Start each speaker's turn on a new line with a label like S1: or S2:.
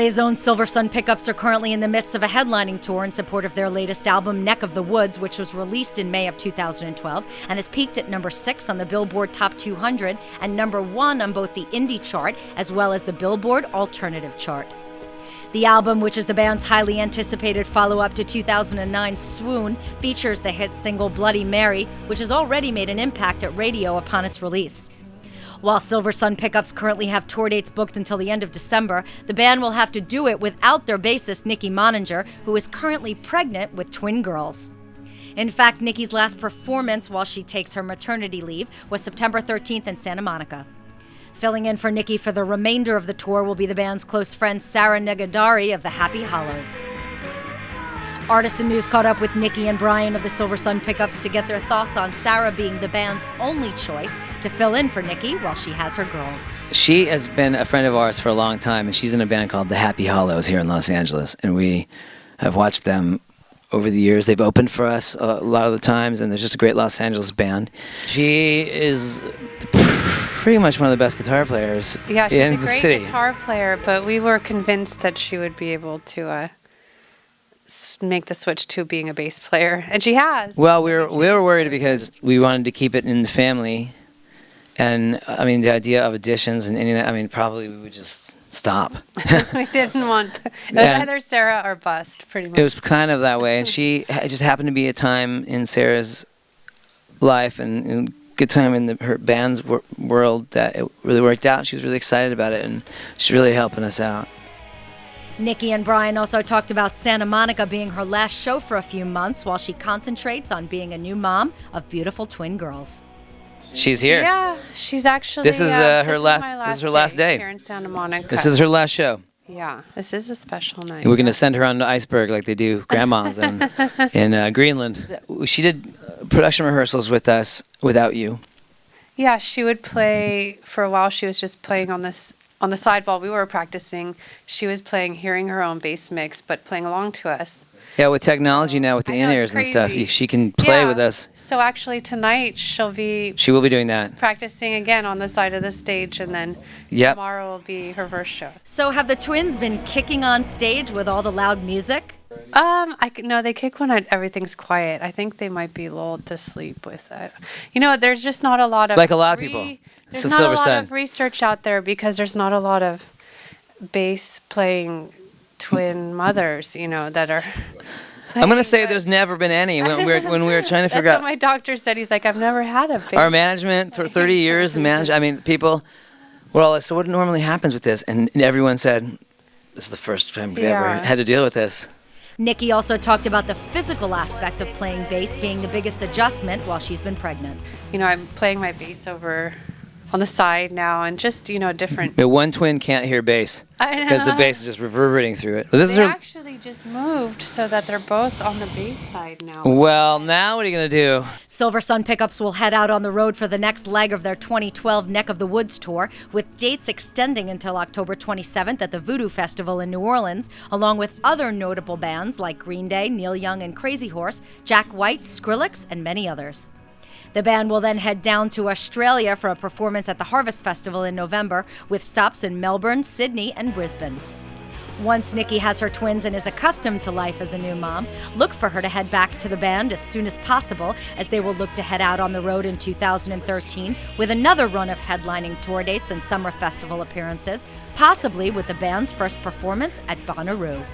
S1: LA's own Silversun Pickups are currently in the midst of a headlining tour in support of their latest album, Neck of the Woods, which was released in May of 2012 and has peaked at number 6 on the Billboard Top 200 and number 1 on both the indie chart as well as the Billboard Alternative chart. The album, which is the band's highly anticipated follow-up to 2009's Swoon, features the hit single Bloody Mary, which has already made an impact at radio upon its release. While Silversun Pickups currently have tour dates booked until the end of December, the band will have to do it without their bassist, Nikki Monninger, who is currently pregnant with twin girls. In fact, Nikki's last performance while she takes her maternity leave was September 13th in Santa Monica. Filling in for Nikki for the remainder of the tour will be the band's close friend Sarah Negadari of the Happy Hollows. Artist and News caught up with Nikki and Brian of the Silversun Pickups to get their thoughts on Sarah being the band's only choice to fill in for Nikki while she has her girls.
S2: She has been a friend of ours for a long time, and she's in a band called the Happy Hollows here in Los Angeles, and we have watched them over the years. They've opened for us a lot of the times, and they're just a great Los Angeles band. She is pretty much one of the best guitar players in the city.
S3: Yeah, she's a great guitar player, but we were convinced that she would be able to make the switch to being a bass player, and she has.
S2: Well, we were worried because we wanted to keep it in the family, and I mean the idea of auditions and any of that, I mean probably we would just stop.
S3: We didn't want. It was either Sarah or bust, pretty much.
S2: It was kind of that way, and it just happened to be a time in Sarah's life and good time in her band's world that it really worked out. She was really excited about it, and she's really helping us out.
S1: Nikki and Brian also talked about Santa Monica being her last show for a few months while she concentrates on being a new mom of beautiful twin girls.
S2: She's here.
S3: Yeah, she's actually.
S2: This is her last day
S3: here in Santa Monica.
S2: This is her last show.
S3: Yeah, this is a special night.
S2: We're going to send her on the iceberg like they do grandmas in Greenland. She did production rehearsals with us without you.
S3: Yeah, she would play for a while. She was just playing on the side while we were practicing. She was playing, hearing her own bass mix, but playing along to us.
S2: Yeah, with technology now, with the in-ears and stuff, she can play with us.
S3: So actually tonight she will be
S2: doing that.
S3: Practicing again on the side of the stage, and then tomorrow will be her first show.
S1: So have the twins been kicking on stage with all the loud music?
S3: No, they kick when everything's quiet. I think they might be lulled to sleep with it. You know, there's just not a lot of
S2: like a lot of people.
S3: There's not a lot of research out there because there's not a lot of bass playing twin mothers, you know, that are.
S2: I'm going to say there's never been any. When we were trying to figure out.
S3: That's what my doctor said. He's like, I've never had a bass.
S2: Our management for 30 years, people were all like, so what normally happens with this? And everyone said, this is the first time we've ever had to deal with this.
S1: Nikki also talked about the physical aspect of playing bass being the biggest adjustment while she's been pregnant.
S3: You know, I'm playing my bass over on the side now, and just, you know, different.
S2: But one twin can't hear bass because the bass is just reverberating through it.
S3: But they actually just moved so that they're both on the bass side now.
S2: Well, now what are you going to do?
S1: Silversun Pickups will head out on the road for the next leg of their 2012 Neck of the Woods tour, with dates extending until October 27th at the Voodoo Festival in New Orleans, along with other notable bands like Green Day, Neil Young and Crazy Horse, Jack White, Skrillex, and many others. The band will then head down to Australia for a performance at the Harvest Festival in November, with stops in Melbourne, Sydney, and Brisbane. Once Nikki has her twins and is accustomed to life as a new mom, look for her to head back to the band as soon as possible, as they will look to head out on the road in 2013 with another run of headlining tour dates and summer festival appearances, possibly with the band's first performance at Bonnaroo.